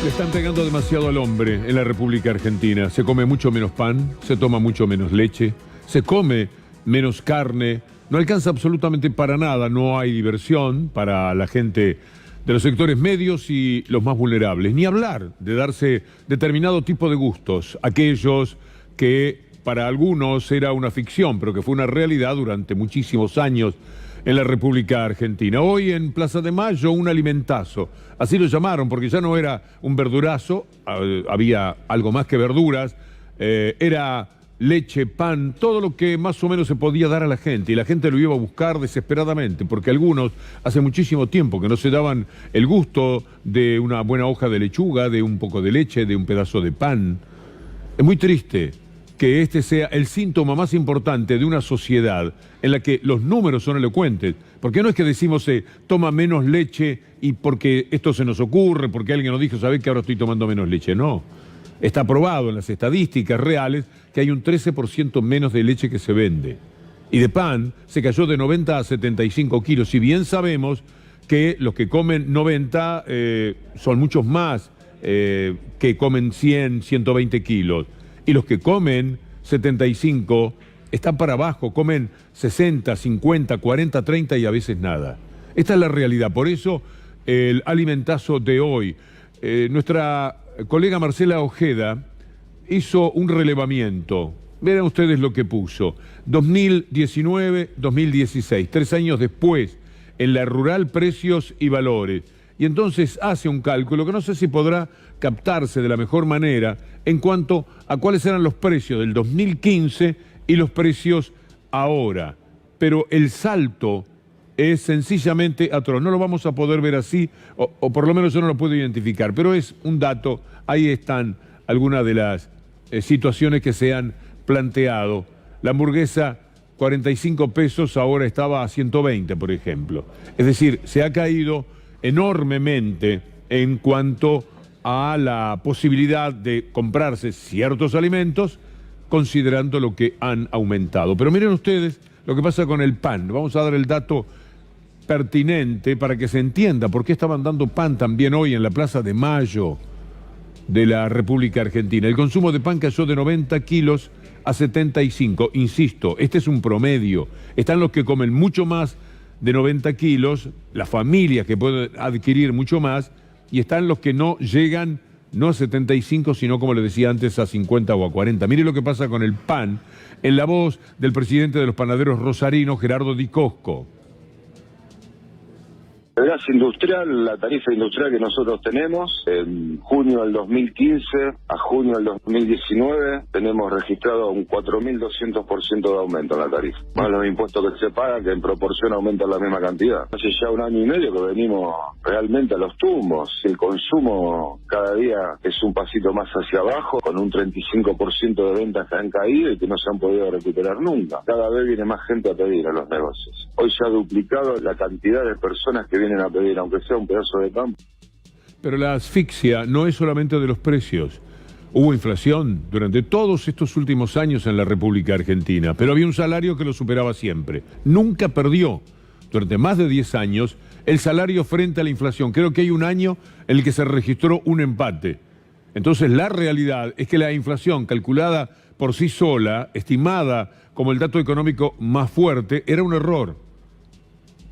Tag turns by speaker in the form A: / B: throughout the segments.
A: Le están pegando demasiado al hombre en la República Argentina. Se come mucho menos pan, se toma mucho menos leche, se come menos carne, no alcanza absolutamente para nada, no hay diversión para la gente de los sectores medios y los más vulnerables. Ni hablar de darse determinado tipo de gustos, aquellos que para algunos era una ficción, pero que fue una realidad durante muchísimos años en la República Argentina. Hoy en Plaza de Mayo, un alimentazo. Así lo llamaron, porque ya no era un verdurazo, había algo más que verduras, era leche, pan, todo lo que más o menos se podía dar a la gente. Y la gente lo iba a buscar desesperadamente, porque algunos hace muchísimo tiempo que no se daban el gusto de una buena hoja de lechuga, de un poco de leche, de un pedazo de pan. Es muy triste que este sea el síntoma más importante de una sociedad en la que los números son elocuentes. Porque no es que decimos se toma menos leche y porque esto se nos ocurre, porque alguien nos dijo, ¿sabés que ahora estoy tomando menos leche? No. Está probado en las estadísticas reales que hay un 13% menos de leche que se vende. Y de pan se cayó de 90 a 75 kilos. Si bien sabemos que los que comen 90 son muchos más que comen 100, 120 kilos. Y los que comen 75 están para abajo, comen 60, 50, 40, 30 y a veces nada. Esta es la realidad. Por eso el alimentazo de hoy. Nuestra colega Marcela Ojeda hizo un relevamiento. Verán ustedes lo que puso. 2019, 2016, 3 años después, en la rural precios y valores. Y entonces hace un cálculo que no sé si podrá captarse de la mejor manera en cuanto a cuáles eran los precios del 2015 y los precios ahora. Pero el salto es sencillamente atroz. No lo vamos a poder ver así, o por lo menos yo no lo puedo identificar, pero es un dato. Ahí están algunas de las situaciones que se han planteado. La hamburguesa, 45 pesos, ahora estaba a 120, por ejemplo. Es decir, se ha caído enormemente en cuanto a la posibilidad de comprarse ciertos alimentos, considerando lo que han aumentado. Pero miren ustedes lo que pasa con el pan. Vamos a dar el dato pertinente para que se entienda por qué estaban dando pan también hoy en la Plaza de Mayo de la República Argentina. El consumo de pan cayó de 90 kilos a 75. Insisto, este es un promedio. Están los que comen mucho más de 90 kilos, las familias que pueden adquirir mucho más, y están los que no llegan no a 75, sino, como les decía antes, a 50 o a 40. Mire lo que pasa con el pan, en la voz del presidente de los panaderos rosarinos, Gerardo Di Cosco.
B: El gas industrial, la tarifa industrial que nosotros tenemos, en junio del 2015 a junio del 2019, tenemos registrado un 4.200% de aumento en la tarifa. Más los impuestos que se pagan, que en proporción aumentan la misma cantidad. Hace ya 1 año y medio que venimos realmente a los tumbos. El consumo cada día es un pasito más hacia abajo, con un 35% de ventas que han caído y que no se han podido recuperar nunca. Cada vez viene más gente a pedir a los negocios. Hoy se ha duplicado la cantidad de personas que vienen a pedir, aunque sea un pedazo de pan.
A: Pero la asfixia no es solamente de los precios. Hubo inflación durante todos estos últimos años en la República Argentina, pero había un salario que lo superaba siempre. Nunca perdió, durante más de 10 años, el salario frente a la inflación. Creo que hay un año en el que se registró un empate. Entonces la realidad es que la inflación calculada por sí sola, estimada como el dato económico más fuerte, era un error.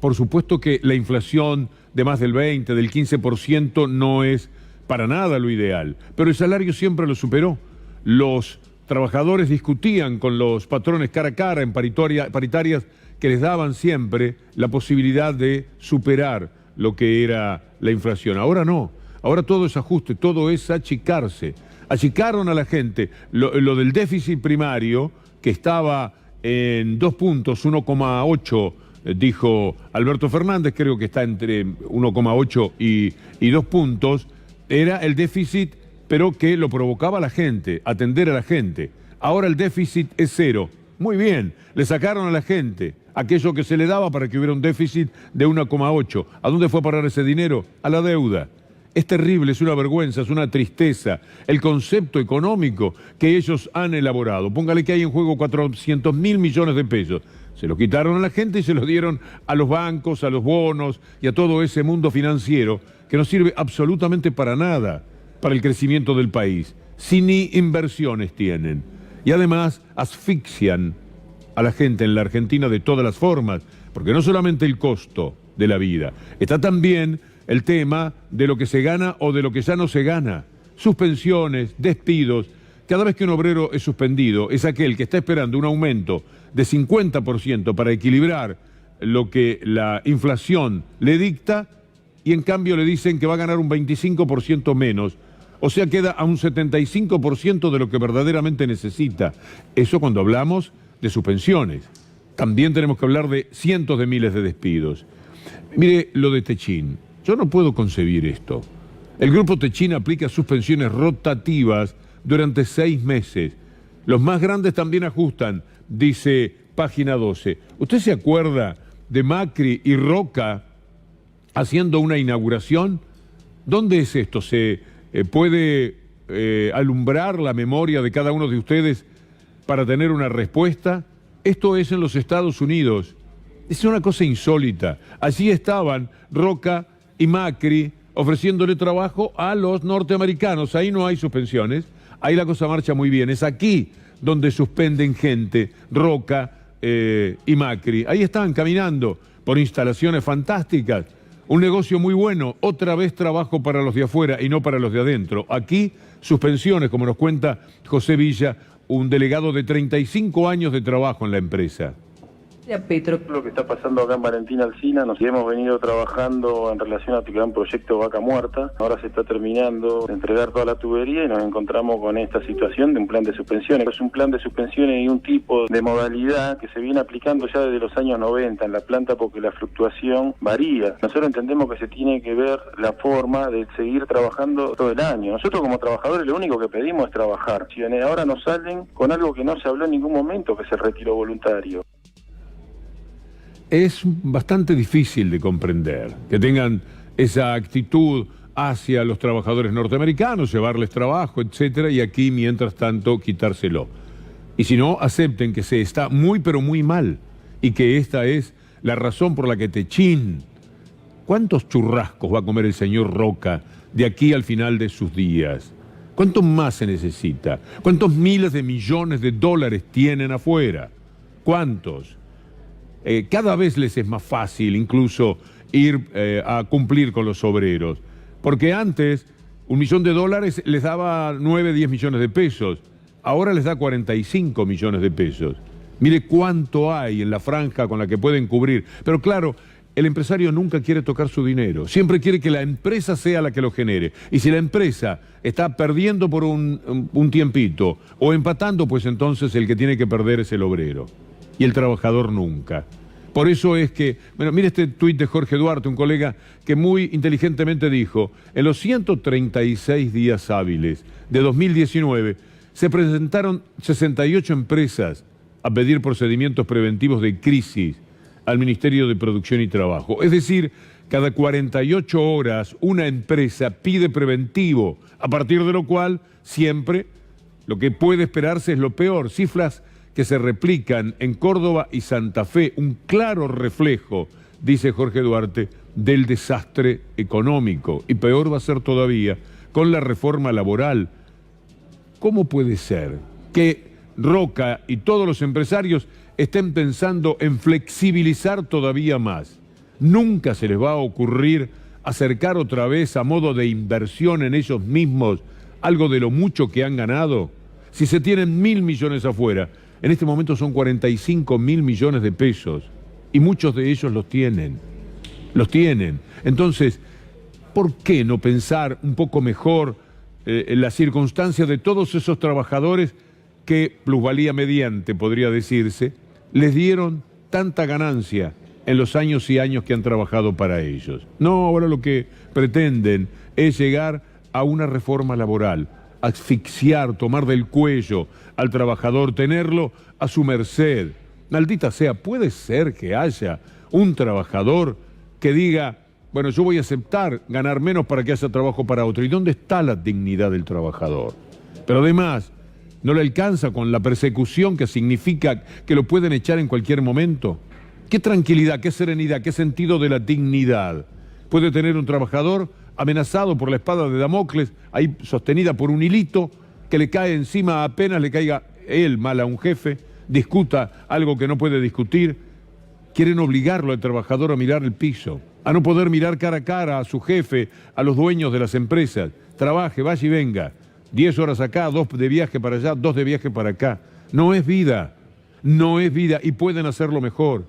A: Por supuesto que la inflación de más del 20, del 15% no es para nada lo ideal, pero el salario siempre lo superó. Los trabajadores discutían con los patrones cara a cara en paritarias que les daban siempre la posibilidad de superar lo que era la inflación. Ahora no, ahora todo es ajuste, todo es achicarse. Achicaron a la gente. Lo del déficit primario, que estaba en 2 puntos, 1,8, dijo Alberto Fernández, creo que está entre 1,8 y 2 puntos, era el déficit, pero que lo provocaba la gente, atender a la gente. Ahora el déficit es 0. Muy bien, le sacaron a la gente aquello que se le daba para que hubiera un déficit de 1,8. ¿A dónde fue a parar ese dinero? A la deuda. Es terrible, es una vergüenza, es una tristeza. El concepto económico que ellos han elaborado. Póngale que hay en juego 400.000 millones de pesos. Se lo quitaron a la gente y se lo dieron a los bancos, a los bonos y a todo ese mundo financiero que no sirve absolutamente para nada. para el crecimiento del país, si ni inversiones tienen? Y además asfixian a la gente en la Argentina de todas las formas, porque no solamente el costo de la vida, está también el tema de lo que se gana o de lo que ya no se gana. Suspensiones, despidos. Cada vez que un obrero es suspendido, es aquel que está esperando un aumento de 50% para equilibrar lo que la inflación le dicta, y en cambio le dicen que va a ganar un 25% menos. O sea, queda a un 75% de lo que verdaderamente necesita. Eso cuando hablamos de suspensiones. También tenemos que hablar de cientos de miles de despidos. Mire lo de Techin. Yo no puedo concebir esto. El grupo Techin aplica suspensiones rotativas durante 6 meses. Los más grandes también ajustan, dice página 12. ¿Usted se acuerda de Macri y Roca haciendo una inauguración? ¿Dónde es esto? ¿Se puede alumbrar la memoria de cada uno de ustedes para tener una respuesta? Esto es en los Estados Unidos. Es una cosa insólita. Allí estaban Roca y Macri ofreciéndole trabajo a los norteamericanos. Ahí no hay suspensiones. Ahí la cosa marcha muy bien. Es aquí donde suspenden gente, Roca y Macri. Ahí estaban caminando por instalaciones fantásticas. Un negocio muy bueno. Otra vez trabajo para los de afuera y no para los de adentro. Aquí suspensiones, como nos cuenta José Villa, un delegado de 35 años de trabajo en la empresa.
C: Petro. Lo que está pasando acá en Valentín Alsina, nos hemos venido trabajando en relación a tu gran proyecto Vaca Muerta. Ahora se está terminando de entregar toda la tubería y nos encontramos con esta situación de un plan de suspensiones. Es un plan de suspensiones y un tipo de modalidad que se viene aplicando ya desde los años 90 en la planta, porque la fluctuación varía. Nosotros entendemos que se tiene que ver la forma de seguir trabajando todo el año. Nosotros como trabajadores lo único que pedimos es trabajar. Si ahora nos salen con algo que no se habló en ningún momento, que es el retiro voluntario.
A: Es bastante difícil de comprender que tengan esa actitud hacia los trabajadores norteamericanos, llevarles trabajo, etcétera, y aquí, mientras tanto, quitárselo. Y si no, acepten que se está muy, pero muy mal, y que esta es la razón por la que Techin... ¿Cuántos churrascos va a comer el señor Roca de aquí al final de sus días? ¿Cuánto más se necesita? ¿Cuántos miles de millones de dólares tienen afuera? ¿Cuántos? Cada vez les es más fácil incluso ir a cumplir con los obreros. Porque antes $1 millón les daba 9, 10 millones de pesos. Ahora les da 45 millones de pesos. Mire cuánto hay en la franja con la que pueden cubrir. Pero claro, el empresario nunca quiere tocar su dinero. Siempre quiere que la empresa sea la que lo genere. Y si la empresa está perdiendo por un tiempito o empatando, pues entonces el que tiene que perder es el obrero. Y el trabajador nunca. Por eso es que, bueno, mire este tuit de Jorge Duarte, un colega que muy inteligentemente dijo: en los 136 días hábiles de 2019 se presentaron 68 empresas a pedir procedimientos preventivos de crisis al Ministerio de Producción y Trabajo. Es decir, cada 48 horas una empresa pide preventivo, a partir de lo cual siempre lo que puede esperarse es lo peor. Cifras que se replican en Córdoba y Santa Fe, un claro reflejo, dice Jorge Duarte, del desastre económico. Y peor va a ser todavía con la reforma laboral. ¿Cómo puede ser que Roca y todos los empresarios estén pensando en flexibilizar todavía más? Nunca se les va a ocurrir acercar otra vez a modo de inversión en ellos mismos algo de lo mucho que han ganado. Si se tienen 1.000 millones afuera, en este momento son 45.000 millones de pesos y muchos de ellos los tienen. Entonces, ¿por qué no pensar un poco mejor en la circunstancia de todos esos trabajadores que, plusvalía mediante, podría decirse, les dieron tanta ganancia en los años y años que han trabajado para ellos? No, ahora lo que pretenden es llegar a una reforma laboral, asfixiar, tomar del cuello al trabajador, tenerlo a su merced. Maldita sea, puede ser que haya un trabajador que diga: bueno, yo voy a aceptar ganar menos para que haya trabajo para otro. ¿Y dónde está la dignidad del trabajador? Pero además, ¿no le alcanza con la persecución que significa que lo pueden echar en cualquier momento? ¿Qué tranquilidad, qué serenidad, qué sentido de la dignidad puede tener un trabajador amenazado por la espada de Damocles, ahí sostenida por un hilito, que le cae encima apenas le caiga él mal a un jefe, discuta algo que no puede discutir. Quieren obligarlo al trabajador a mirar el piso, a no poder mirar cara a cara a su jefe, a los dueños de las empresas. Trabaje, vaya y venga. 10 horas acá, 2 de viaje para allá, 2 de viaje para acá. No es vida, no es vida, y pueden hacerlo mejor,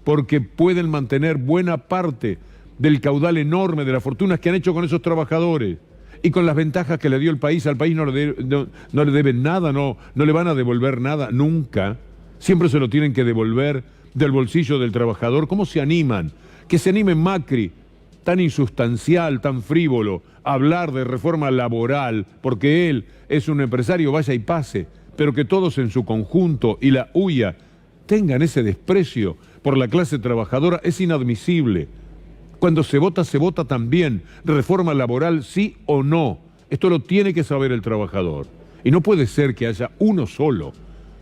A: porque pueden mantener buena parte del caudal enorme de las fortunas que han hecho con esos trabajadores y con las ventajas que le dio el país. Al país no le deben nada, no le van a devolver nada, nunca. Siempre se lo tienen que devolver del bolsillo del trabajador. ¿Cómo se animan? Que se anime Macri, tan insustancial, tan frívolo, a hablar de reforma laboral, porque él es un empresario, vaya y pase, pero que todos en su conjunto y la UIA tengan ese desprecio por la clase trabajadora es inadmisible. Cuando se vota también. Reforma laboral, sí o no. Esto lo tiene que saber el trabajador. Y no puede ser que haya uno solo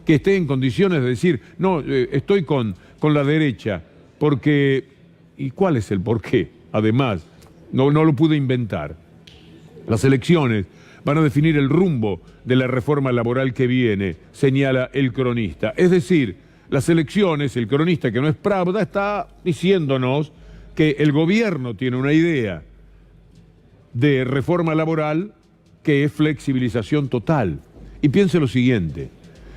A: que esté en condiciones de decir, no, estoy con la derecha, porque... ¿Y cuál es el porqué? Además, no lo pude inventar. Las elecciones van a definir el rumbo de la reforma laboral que viene, señala el cronista. Es decir, las elecciones, el cronista, que no es Pravda, está diciéndonos que el gobierno tiene una idea de reforma laboral que es flexibilización total. Y piense lo siguiente,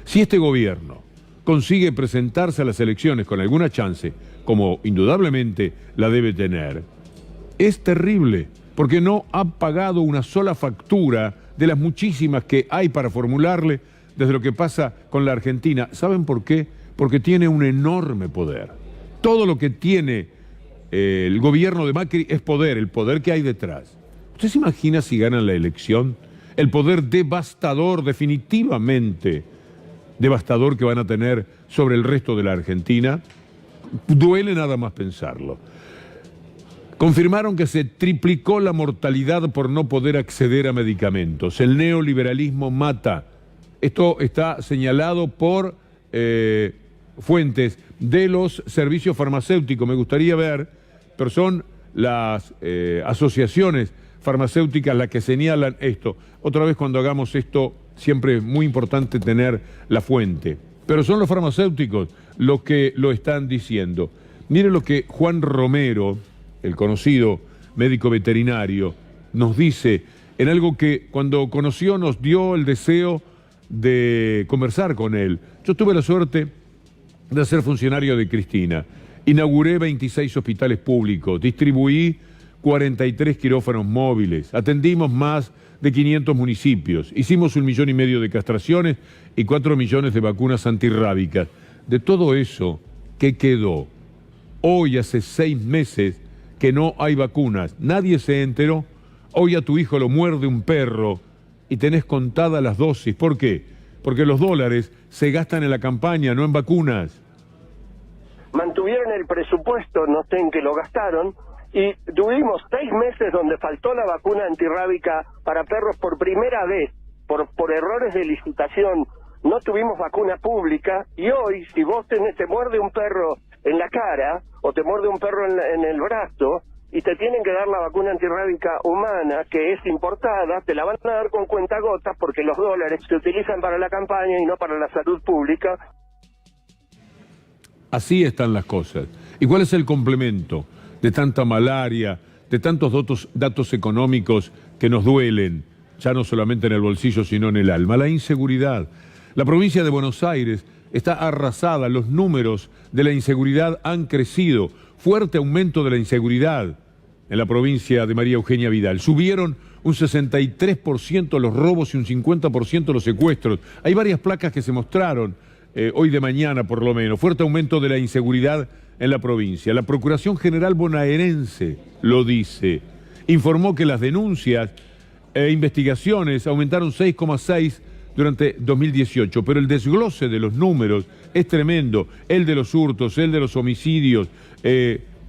A: si este gobierno consigue presentarse a las elecciones con alguna chance, como indudablemente la debe tener, es terrible, porque no ha pagado una sola factura de las muchísimas que hay para formularle desde lo que pasa con la Argentina. ¿Saben por qué? Porque tiene un enorme poder. Todo lo que tiene el gobierno de Macri es poder, el poder que hay detrás. ¿Usted se imagina si ganan la elección? El poder devastador, definitivamente devastador, que van a tener sobre el resto de la Argentina. Duele nada más pensarlo. Confirmaron que se triplicó la mortalidad por no poder acceder a medicamentos. El neoliberalismo mata. Esto está señalado por fuentes de los servicios farmacéuticos. Me gustaría ver, pero son las asociaciones farmacéuticas las que señalan esto. Otra vez, cuando hagamos esto, siempre es muy importante tener la fuente. Pero son los farmacéuticos los que lo están diciendo. Mire lo que Juan Romero, el conocido médico veterinario, nos dice en algo que cuando conoció nos dio el deseo de conversar con él. Yo tuve la suerte de ser funcionario de Cristina. Inauguré 26 hospitales públicos, distribuí 43 quirófanos móviles, atendimos más de 500 municipios, hicimos 1,5 millones de castraciones y 4 millones de vacunas antirrábicas. De todo eso, ¿qué quedó? Hoy hace 6 meses que no hay vacunas, nadie se enteró. Hoy a tu hijo lo muerde un perro y tenés contadas las dosis. ¿Por qué? Porque los dólares se gastan en la campaña, no en vacunas.
D: Mantuvieron el presupuesto, no sé en qué lo gastaron, y tuvimos 6 meses donde faltó la vacuna antirrábica para perros por primera vez, por errores de licitación. No tuvimos vacuna pública, y hoy, si vos te muerde un perro en la cara, o te muerde un perro en el brazo, y te tienen que dar la vacuna antirrábica humana, que es importada, te la van a dar con cuentagotas, porque los dólares se utilizan para la campaña y no para la salud pública.
A: Así están las cosas. ¿Y cuál es el complemento de tanta malaria, de tantos datos económicos que nos duelen, ya no solamente en el bolsillo, sino en el alma? La inseguridad. La provincia de Buenos Aires está arrasada, los números de la inseguridad han crecido, fuerte aumento de la inseguridad en la provincia de María Eugenia Vidal. Subieron un 63% los robos y un 50% los secuestros. Hay varias placas que se mostraron hoy de mañana por lo menos. Fuerte aumento de la inseguridad en la provincia. La Procuración General bonaerense lo dice. Informó que las denuncias e investigaciones aumentaron 6,6% durante 2018, pero el desglose de los números es tremendo. El de los hurtos, el de los homicidios,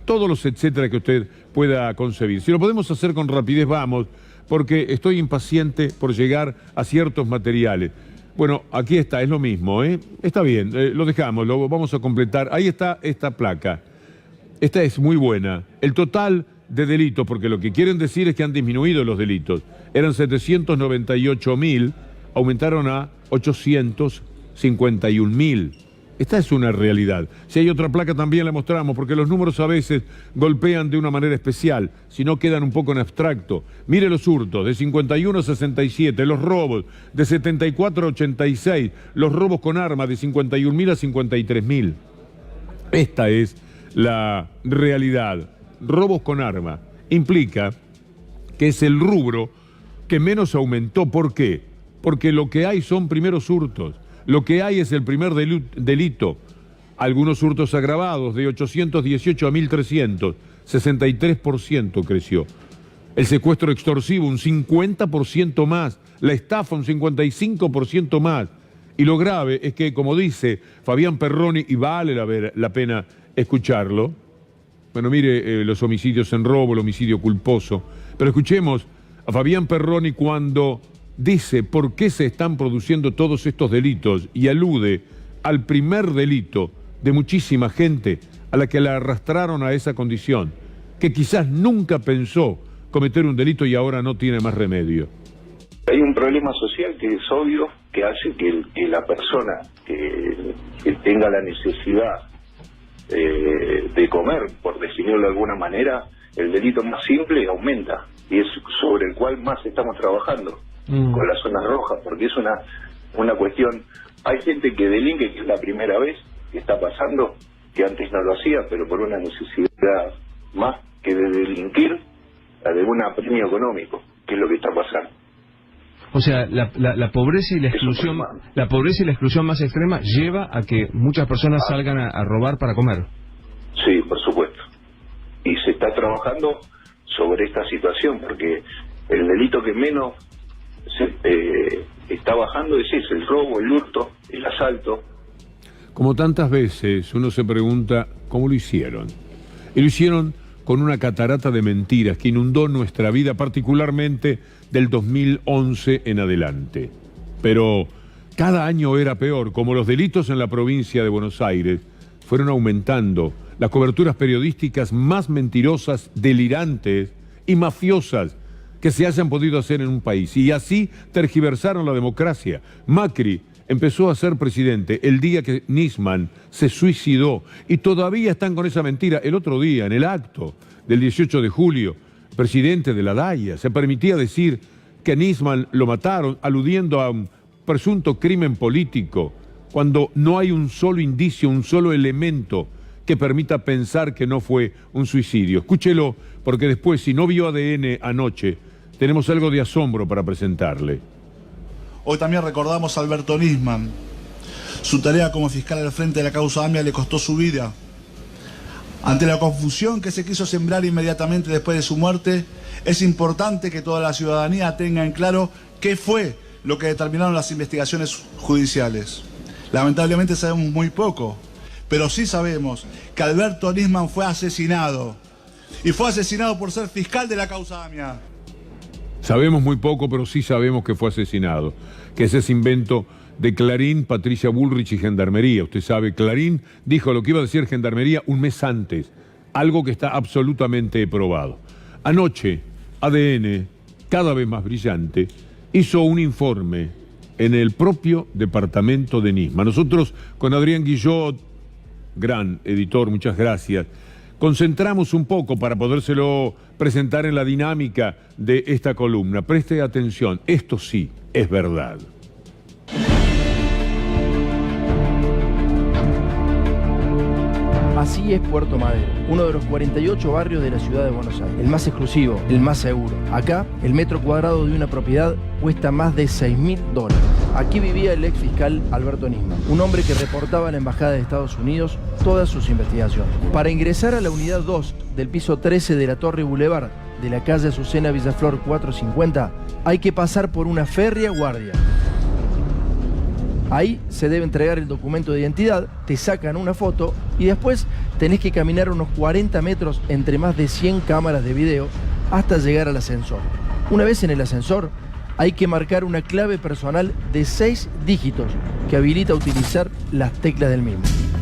A: todos los etcétera que usted pueda concebir. Si lo podemos hacer con rapidez, vamos, porque estoy impaciente por llegar a ciertos materiales. Bueno, aquí está, es lo mismo, ¿eh? Está bien, lo dejamos, lo vamos a completar. Ahí está esta placa. Esta es muy buena. El total de delitos, porque lo que quieren decir es que han disminuido los delitos. Eran 798.000, aumentaron a 851.000. Esta es una realidad. Si hay otra placa también la mostramos, porque los números a veces golpean de una manera especial, si no quedan un poco en abstracto. Mire los hurtos, de 51 a 67, los robos, de 74 a 86, los robos con armas, de 51.000 a 53.000. Esta es la realidad. Robos con arma implica que es el rubro que menos aumentó. ¿Por qué? Porque lo que hay son primeros hurtos. Lo que hay es el primer delito. Algunos hurtos agravados, de 818 a 1.300, 63% creció. El secuestro extorsivo, un 50% más. La estafa, un 55% más. Y lo grave es que, como dice Fabián Perroni, y vale la pena escucharlo, bueno, mire los homicidios en robo, el homicidio culposo, pero escuchemos a Fabián Perroni cuando dice por qué se están produciendo todos estos delitos y alude al primer delito de muchísima gente a la que la arrastraron a esa condición, que quizás nunca pensó cometer un delito y ahora no tiene más remedio.
B: Hay un problema social que es obvio, que hace que la persona que tenga la necesidad de comer, por definirlo de alguna manera, el delito más simple aumenta, y es sobre el cual más estamos trabajando con las zonas rojas, porque es una cuestión. Hay gente que delinque, que es la primera vez que está pasando, que antes no lo hacía, pero por una necesidad más que de delinquir, la de un apremio económico, que es lo que está pasando.
E: O sea, la pobreza y la exclusión, más extrema lleva a que muchas personas salgan a robar para comer.
B: Sí, por supuesto. Y se está trabajando sobre esta situación, porque el delito que menos está bajando es ese, el robo, el hurto, el asalto.
A: Como tantas veces uno se pregunta cómo lo hicieron. Y lo hicieron con una catarata de mentiras que inundó nuestra vida, particularmente del 2011 en adelante. Pero cada año era peor, como los delitos en la provincia de Buenos Aires fueron aumentando, las coberturas periodísticas más mentirosas, delirantes y mafiosas que se hayan podido hacer en un país. Y así tergiversaron la democracia. Macri empezó a ser presidente el día que Nisman se suicidó, y todavía están con esa mentira. El otro día, en el acto del 18 de julio, el presidente de la DAIA se permitía decir que Nisman lo mataron, aludiendo a un presunto crimen político, cuando no hay un solo indicio, un solo elemento que permita pensar que no fue un suicidio. Escúchelo, porque después, si no vio ADN anoche, tenemos algo de asombro para presentarle.
F: Hoy también recordamos a Alberto Nisman. Su tarea como fiscal al frente de la causa AMIA le costó su vida. Ante la confusión que se quiso sembrar inmediatamente después de su muerte, es importante que toda la ciudadanía tenga en claro qué fue lo que determinaron las investigaciones judiciales. Lamentablemente sabemos muy poco, pero sí sabemos que Alberto Nisman fue asesinado. Y fue asesinado por ser fiscal de la causa AMIA.
A: Sabemos muy poco, pero sí sabemos que fue asesinado, que ese es invento de Clarín, Patricia Bullrich y Gendarmería. Usted sabe, Clarín dijo lo que iba a decir Gendarmería un mes antes, algo que está absolutamente probado. Anoche, ADN, cada vez más brillante, hizo un informe en el propio departamento de Nisman. Nosotros, con Adrián Guillot, gran editor, muchas gracias, concentramos un poco para podérselo presentar en la dinámica de esta columna. Preste atención, esto sí es verdad.
G: Así es Puerto Madero, uno de los 48 barrios de la ciudad de Buenos Aires, el más exclusivo, el más seguro. Acá, el metro cuadrado de una propiedad cuesta más de $6.000. Aquí vivía el ex fiscal Alberto Nisman, un hombre que reportaba a la Embajada de Estados Unidos todas sus investigaciones. Para ingresar a la unidad 2 del piso 13 de la Torre Boulevard de la calle Azucena Villaflor 450, hay que pasar por una férrea guardia. Ahí se debe entregar el documento de identidad, te sacan una foto y después tenés que caminar unos 40 metros entre más de 100 cámaras de video hasta llegar al ascensor. Una vez en el ascensor, hay que marcar una clave personal de 6 dígitos que habilita utilizar las teclas del mismo.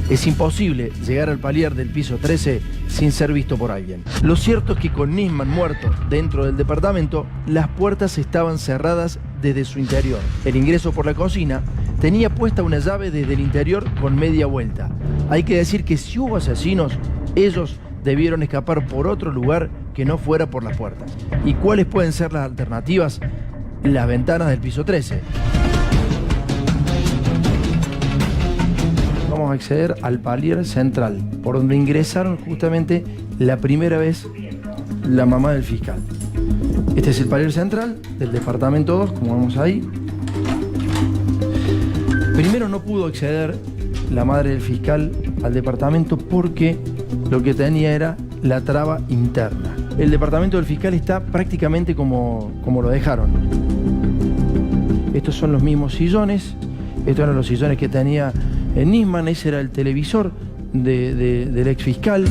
G: Es imposible llegar al palier del piso 13 sin ser visto por alguien. Lo cierto es que con Nisman muerto dentro del departamento, las puertas estaban cerradas desde su interior. El ingreso por la cocina tenía puesta una llave desde el interior con media vuelta. Hay que decir que si hubo asesinos, ellos debieron escapar por otro lugar que no fuera por las puertas. ¿Y cuáles pueden ser las alternativas? Las ventanas del piso 13. Vamos a acceder al palier central, por donde ingresaron justamente la primera vez la mamá del fiscal. Este es el palier central del departamento 2, como vemos ahí. Primero no pudo acceder la madre del fiscal al departamento porque lo que tenía era la traba interna. El departamento del fiscal está prácticamente como lo dejaron. Estos son los mismos sillones, estos eran los sillones que tenía Nisman, ese era el televisor del ex fiscal.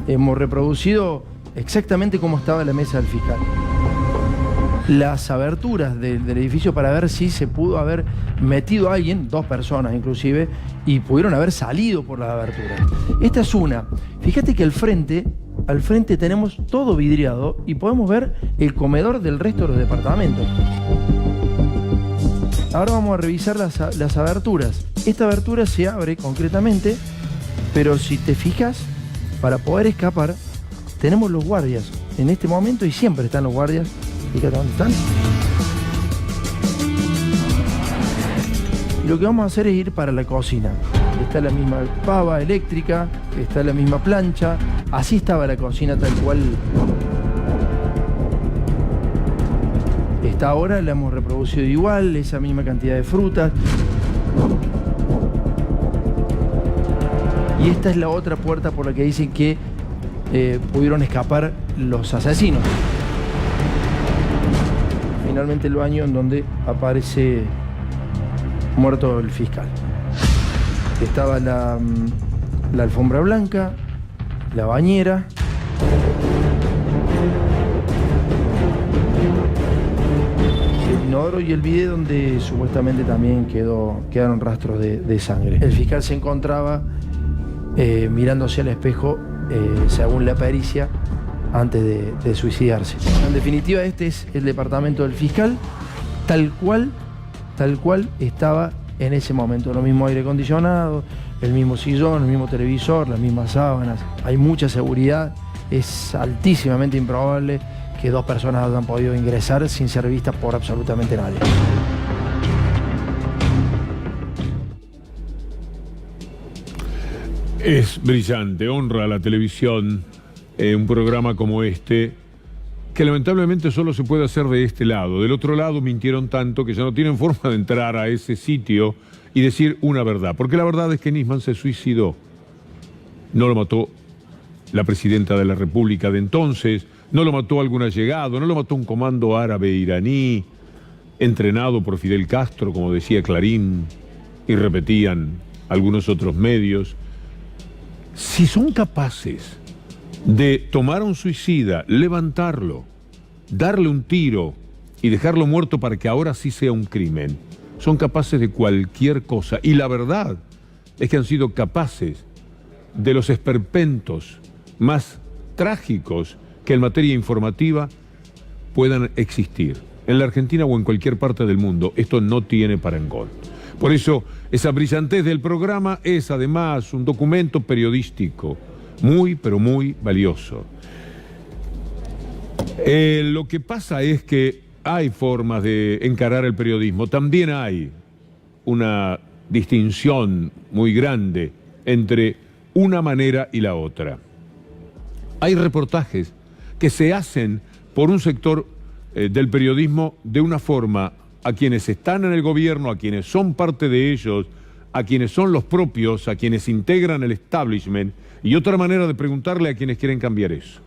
G: Hemos reproducido exactamente cómo estaba la mesa del fiscal. Las aberturas del edificio para ver si se pudo haber metido a alguien, 2 personas inclusive, y pudieron haber salido por las aberturas. Esta es una. Fíjate que al frente tenemos todo vidriado y podemos ver el comedor del resto de los departamentos. Ahora vamos a revisar las aberturas. Esta abertura se abre concretamente, pero si te fijas, para poder escapar, tenemos los guardias en este momento y siempre están los guardias. Fíjate dónde están. Y lo que vamos a hacer es ir para la cocina. Está la misma pava eléctrica, está la misma plancha. Así estaba la cocina tal cual está ahora, la hemos reproducido igual, esa misma cantidad de frutas. Y esta es la otra puerta por la que dicen que pudieron escapar los asesinos. Finalmente el baño en donde aparece muerto el fiscal. Estaba la alfombra blanca, la bañera. El inodoro y el bidet donde supuestamente también quedaron rastros de sangre. El fiscal se encontraba mirándose al espejo, según la pericia, antes de suicidarse. En definitiva, este es el departamento del fiscal, tal cual estaba en ese momento. Lo mismo aire acondicionado, el mismo sillón, el mismo televisor, las mismas sábanas. Hay mucha seguridad. Es altísimamente improbable que 2 personas hayan podido ingresar sin ser vistas por absolutamente nadie.
A: Es brillante, honra a la televisión un programa como este, que lamentablemente solo se puede hacer de este lado. Del otro lado mintieron tanto que ya no tienen forma de entrar a ese sitio y decir una verdad. Porque la verdad es que Nisman se suicidó. No lo mató la presidenta de la República de entonces, no lo mató algún allegado, no lo mató un comando árabe iraní, entrenado por Fidel Castro, como decía Clarín, y repetían algunos otros medios. Si son capaces de tomar a un suicida, levantarlo, darle un tiro y dejarlo muerto para que ahora sí sea un crimen, son capaces de cualquier cosa. Y la verdad es que han sido capaces de los esperpentos más trágicos que en materia informativa puedan existir. En la Argentina o en cualquier parte del mundo, esto no tiene parangón. Por eso, esa brillantez del programa es además un documento periodístico muy, pero muy valioso. Lo que pasa es que hay formas de encarar el periodismo. También hay una distinción muy grande entre una manera y la otra. Hay reportajes que se hacen por un sector del periodismo de una forma a quienes están en el gobierno, a quienes son parte de ellos, a quienes son los propios, a quienes integran el establishment, y otra manera de preguntarle a quienes quieren cambiar eso.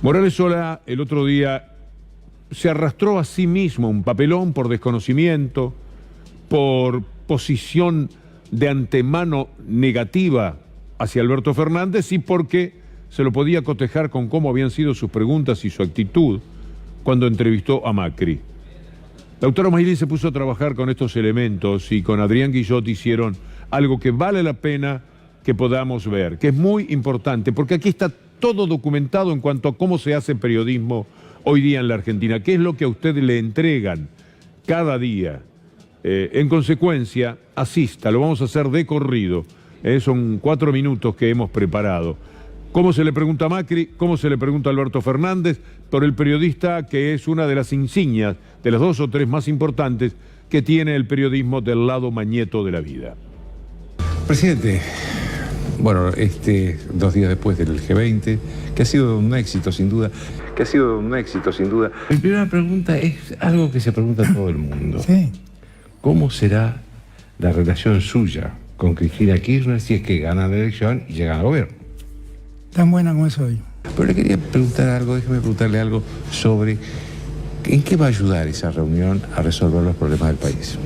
A: Morales Solá el otro día se arrastró a sí mismo un papelón por desconocimiento, por posición de antemano negativa hacia Alberto Fernández y porque se lo podía cotejar con cómo habían sido sus preguntas y su actitud cuando entrevistó a Macri. Lautaro Maili se puso a trabajar con estos elementos y con Adrián Guillot hicieron algo que vale la pena que podamos ver, que es muy importante, porque aquí está todo documentado en cuanto a cómo se hace periodismo hoy día en la Argentina, qué es lo que a usted le entregan cada día. En consecuencia, asista, lo vamos a hacer de corrido. Son 4 minutos que hemos preparado. ¿Cómo se le pregunta a Macri? ¿Cómo se le pregunta a Alberto Fernández? Por el periodista que es una de las insignias, de las 2 o 3 más importantes que tiene el periodismo del lado mañeto de la vida.
H: Presidente, bueno, 2 días después del G20, que ha sido un éxito sin duda, Mi primera pregunta es algo que se pregunta a todo el mundo.
I: Sí.
H: ¿Cómo será la relación suya con Cristina Kirchner si es que gana la elección y llega al gobierno?
I: Tan buena como es hoy.
H: Pero le quería preguntar algo, déjeme preguntarle algo sobre en qué va a ayudar esa reunión a resolver los problemas del país.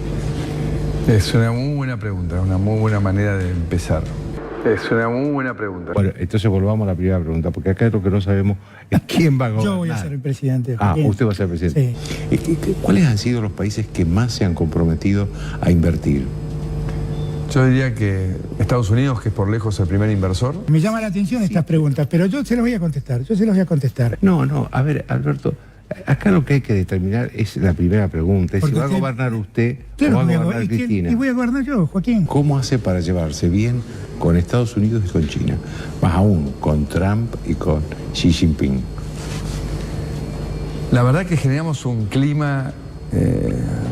J: Es una muy buena pregunta, una muy buena manera de empezar. Es una muy buena pregunta.
H: Bueno, entonces volvamos a la primera pregunta, porque acá lo que no sabemos es quién va a gobernar.
I: Yo voy a ser el presidente.
H: Ah, usted va a ser el presidente.
I: Sí.
H: ¿Cuáles han sido los países que más se han comprometido a invertir?
J: Yo diría que Estados Unidos, que es por lejos el primer inversor.
I: Me llama la atención estas preguntas, pero yo se las voy a contestar.
H: No, a ver, Alberto, acá lo que hay que determinar es la primera pregunta, es si va a gobernar usted o va a gobernar Cristina.
I: Y voy a gobernar yo, Joaquín.
H: ¿Cómo hace para llevarse bien con Estados Unidos y con China? Más aún, con Trump y con Xi Jinping.
J: La verdad que generamos un clima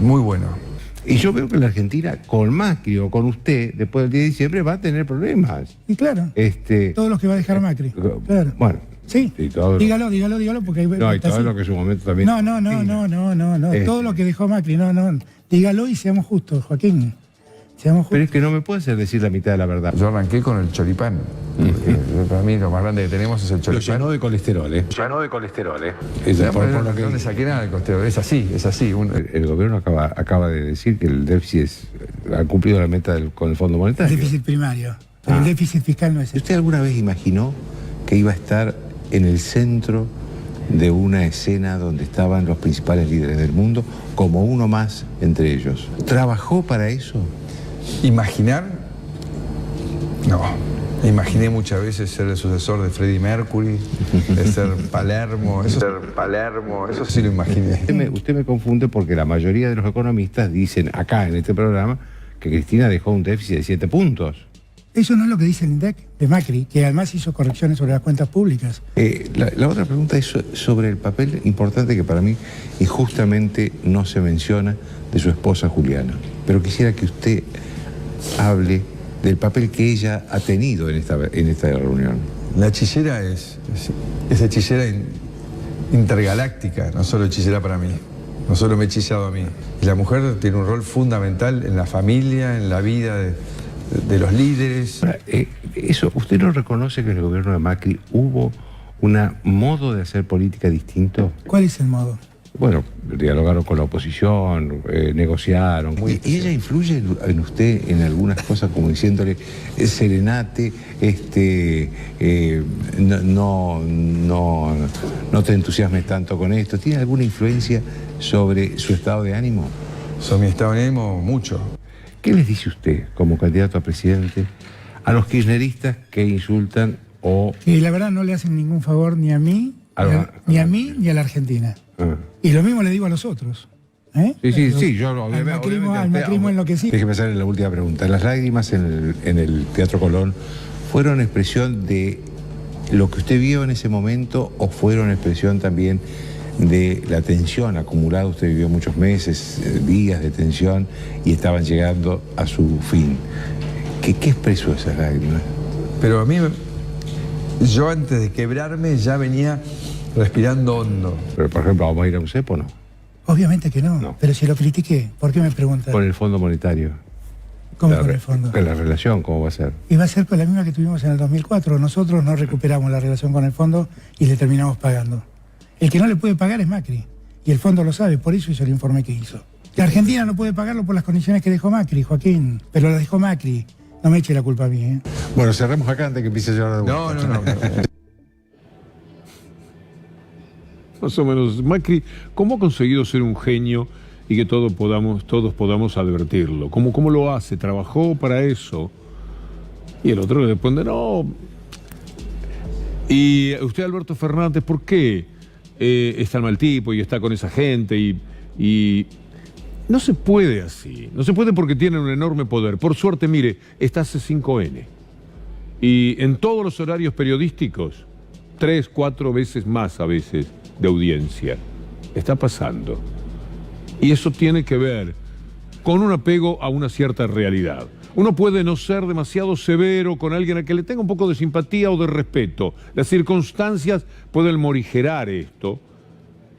J: muy bueno.
H: Y yo veo que la Argentina, con Macri o con usted, después del 10 de diciembre, va a tener problemas.
I: Y claro, todos los que va a dejar Macri. Claro.
H: Bueno.
I: Sí, dígalo, porque hay...
H: No, y todo lo que en su momento también...
I: No, todo lo que dejó Macri, no. Dígalo y seamos justos, Joaquín. Seamos justos.
H: Pero es que no me puede hacer decir la mitad de la verdad.
J: Yo arranqué con el choripán. Para mí lo más grande que tenemos es el choripán.
H: Lo llenó de colesterol, ¿eh?
J: No le saqué nada del colesterol, es así.
H: El gobierno acaba de decir que el déficit ha cumplido la meta con el Fondo Monetario.
I: El déficit primario, pero el déficit fiscal no es eso.
H: ¿Usted alguna vez imaginó que iba a estar en el centro de una escena donde estaban los principales líderes del mundo, como uno más entre ellos? ¿Trabajó para eso?
J: ¿Imaginar? No. Imaginé muchas veces ser el sucesor de Freddie Mercury, de ser Palermo, eso sí lo imaginé.
H: Usted me confunde porque la mayoría de los economistas dicen acá en este programa que Cristina dejó un déficit de 7 puntos.
I: Eso no es lo que dice el INDEC de Macri, que además hizo correcciones sobre las cuentas públicas.
H: La otra pregunta es sobre el papel importante que para mí injustamente no se menciona de su esposa Juliana. Pero quisiera que usted hable del papel que ella ha tenido en esta reunión.
J: La hechicera es hechicera intergaláctica, no solo hechicera para mí, no solo me ha hechizado a mí. Y la mujer tiene un rol fundamental en la familia, en la vida de los líderes.
H: Ahora, ¿usted no reconoce que en el gobierno de Macri hubo un modo de hacer política distinto?
I: ¿Cuál es el modo?
H: Bueno, dialogaron con la oposición, negociaron. ¿Y ella influye en usted en algunas cosas, como diciéndole, serenate, no te entusiasmes tanto con esto? ¿Tiene alguna influencia sobre su estado de ánimo?
J: Sobre mi estado de ánimo, mucho.
H: ¿Qué les dice usted, como candidato a presidente, a los kirchneristas que insultan o...?
I: Y la verdad no le hacen ningún favor ni a mí, ni a la Argentina. Y lo mismo le digo a los otros.
H: Sí, yo
I: al macrismo en lo que sí.
H: Déjeme hacer la última pregunta. Las lágrimas en el Teatro Colón, ¿fueron expresión de lo que usted vio en ese momento o fueron expresión también de la tensión acumulada? Usted vivió muchos meses, días de tensión y estaban llegando a su fin. ¿Qué expresó esas lágrimas?
J: Pero a mí, yo antes de quebrarme ya venía respirando hondo.
H: Pero, por ejemplo, ¿vamos a ir a un cepo o no?
I: Obviamente que no, pero si lo critiqué, ¿por qué me preguntan?
H: Con el Fondo Monetario.
I: ¿Cómo con el fondo?
H: ¿La relación cómo va a ser?
I: Y va a ser con la misma que tuvimos en el 2004. Nosotros no recuperamos la relación con el fondo y le terminamos pagando. El que no le puede pagar es Macri. Y el fondo lo sabe, por eso hizo el informe que hizo. La Argentina no puede pagarlo por las condiciones que dejó Macri, Joaquín. Pero lo dejó Macri. No me eche la culpa a mí, ¿eh?
H: Bueno, cerremos acá antes que empiece a llorar de vuelta.
J: No.
A: Más o menos, Macri, ¿cómo ha conseguido ser un genio y que todos podamos advertirlo. ¿Cómo lo hace? ¿Trabajó para eso? Y el otro le responde, no. Y usted, Alberto Fernández, ¿por qué es tan mal tipo y está con esa gente? Y no se puede así. No se puede porque tienen un enorme poder. Por suerte, mire, está C5N. Y en todos los horarios periodísticos, 3, 4 veces más a veces de audiencia. Está pasando. Y eso tiene que ver con un apego a una cierta realidad. Uno puede no ser demasiado severo con alguien a que le tenga un poco de simpatía o de respeto. Las circunstancias pueden morigerar esto,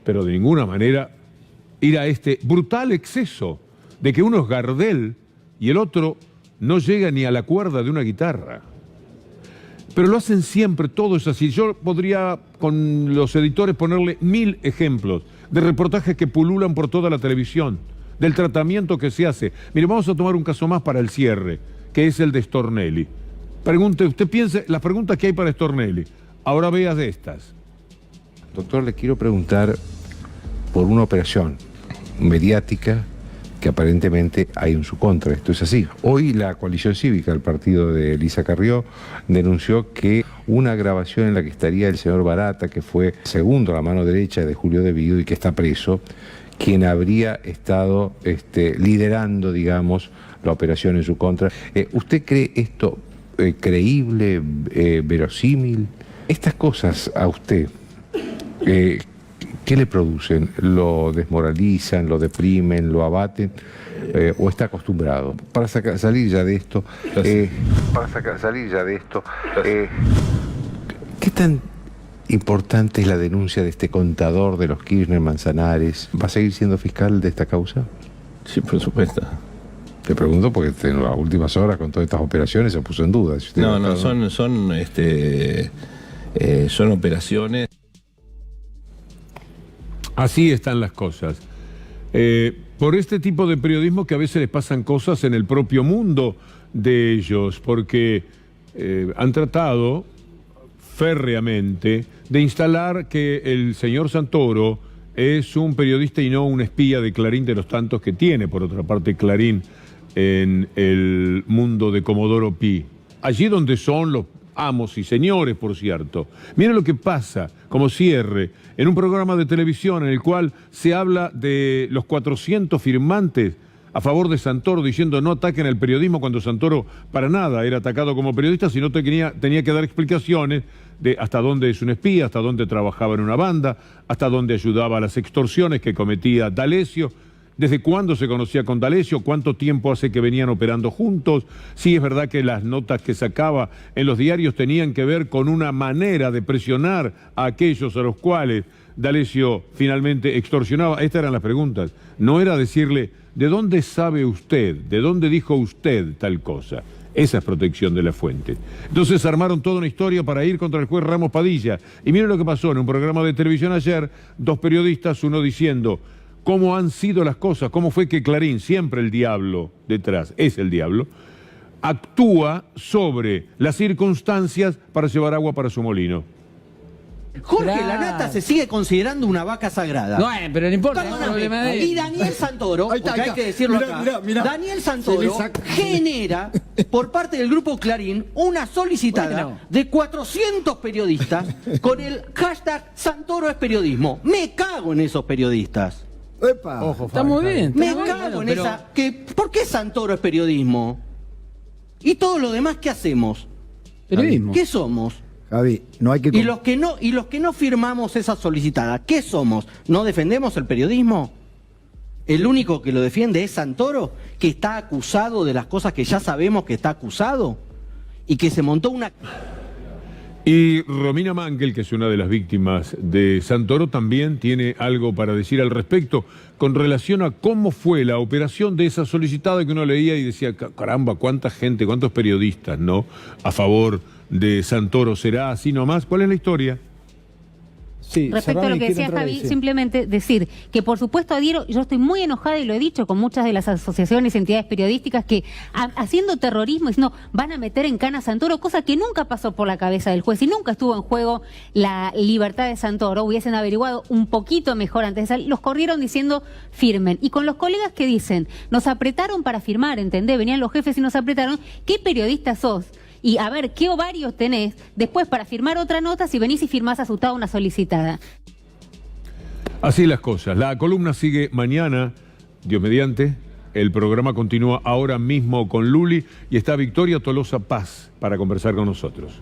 A: pero de ninguna manera ir a este brutal exceso de que uno es Gardel y el otro no llega ni a la cuerda de una guitarra. Pero lo hacen siempre, todo es así. Yo podría con los editores ponerle 1000 ejemplos de reportajes que pululan por toda la televisión, del tratamiento que se hace. Mire, vamos a tomar un caso más para el cierre, que es el de Stornelli. Usted piense, las preguntas que hay para Stornelli. Ahora vea de estas.
H: Doctor, le quiero preguntar por una operación mediática que aparentemente hay en su contra. Esto es así. Hoy la coalición cívica, el partido de Elisa Carrió, denunció que una grabación en la que estaría el señor Barata, que fue segundo a la mano derecha de Julio De Vido y que está preso, quien habría estado liderando, digamos, la operación en su contra. ¿Usted cree esto creíble, verosímil? Estas cosas a usted, ¿qué le producen? ¿Lo desmoralizan, lo deprimen, lo abaten? ¿O está acostumbrado? Para salir ya de esto, ¿qué tan importante es la denuncia de este contador de los Kirchner Manzanares? ¿Va a seguir siendo fiscal de esta causa?
K: Sí, por supuesto.
H: Te pregunto porque en las últimas horas con todas estas operaciones se puso en duda. Si
K: No, son operaciones.
A: Así están las cosas. Por este tipo de periodismo que a veces les pasan cosas en el propio mundo de ellos, porque han tratado férreamente de instalar que el señor Santoro es un periodista y no un espía de Clarín, de los tantos que tiene, por otra parte, Clarín en el mundo de Comodoro Pi. Allí donde son los amos y señores, por cierto. Miren lo que pasa, como cierre, en un programa de televisión en el cual se habla de los 400 firmantes a favor de Santoro, diciendo no ataquen el periodismo, cuando Santoro para nada era atacado como periodista, sino tenía que dar explicaciones de hasta dónde es un espía, hasta dónde trabajaba en una banda, hasta dónde ayudaba a las extorsiones que cometía D'Alessio, desde cuándo se conocía con D'Alessio, cuánto tiempo hace que venían operando juntos. Sí, es verdad que las notas que sacaba en los diarios tenían que ver con una manera de presionar a aquellos a los cuales D'Alessio finalmente extorsionaba. Estas eran las preguntas. No era decirle, ¿de dónde sabe usted? ¿De dónde dijo usted tal cosa? Esa es protección de la fuente. Entonces armaron toda una historia para ir contra el juez Ramos Padilla. Y miren lo que pasó en un programa de televisión ayer, 2 periodistas, uno diciendo cómo han sido las cosas, cómo fue que Clarín, siempre el diablo detrás, es el diablo, actúa sobre las circunstancias para llevar agua para su molino.
L: Jorge,
M: Claro.
L: la nata se sigue considerando una vaca sagrada.
M: No, pero no importa,
L: Perdóname,
M: el problema de él.
L: y Daniel Santoro,
M: Ahí está,
L: porque
M: ahí
L: hay que
M: está.
L: decirlo
M: Mirá,
L: acá,
M: mirá, mirá.
L: Daniel
M: Se
L: Santoro
M: le saca-
L: genera, por parte del grupo Clarín, una solicitada
M: Bueno.
L: de 400 periodistas con el hashtag Santoro es periodismo. Me cago en esos periodistas.
M: Ojo, está muy bien.
L: Me
M: está muy
L: cago
M: bien,
L: en
M: pero-
L: esa... ¿Por qué Santoro es periodismo? ¿Y todo lo demás qué hacemos?
M: Periodismo.
L: ¿Qué somos?
N: Javi, no hay que...
L: Y los que no firmamos esa solicitada, ¿qué somos? ¿No defendemos el periodismo? ¿El único que lo defiende es Santoro, que está acusado de las cosas que ya sabemos que está acusado? Y que se montó una...
A: Y Romina Mangel, que es una de las víctimas de Santoro, también tiene algo para decir al respecto con relación a cómo fue la operación de esa solicitada que uno leía y decía, caramba, cuánta gente, cuántos periodistas, ¿no?, a favor de Santoro. ¿Será así nomás? ¿Cuál es la historia?
N: Respecto a lo que decía Javi, simplemente decir que por supuesto adhiero, yo estoy muy enojada y lo he dicho con muchas de las asociaciones y entidades periodísticas que haciendo terrorismo diciendo van a meter en cana a Santoro, cosa que nunca pasó por la cabeza del juez y nunca estuvo en juego la libertad de Santoro, hubiesen averiguado un poquito mejor antes de salir, los corrieron diciendo firmen. Y con los colegas que dicen, nos apretaron para firmar, ¿entendés? Venían los jefes y nos apretaron, ¿qué periodista sos? Y a ver, ¿qué ovarios tenés después para firmar otra nota si venís y firmás asustado una solicitada?
A: Así las cosas. La columna sigue mañana, Dios mediante. El programa continúa ahora mismo con Luli y está Victoria Tolosa Paz para conversar con nosotros.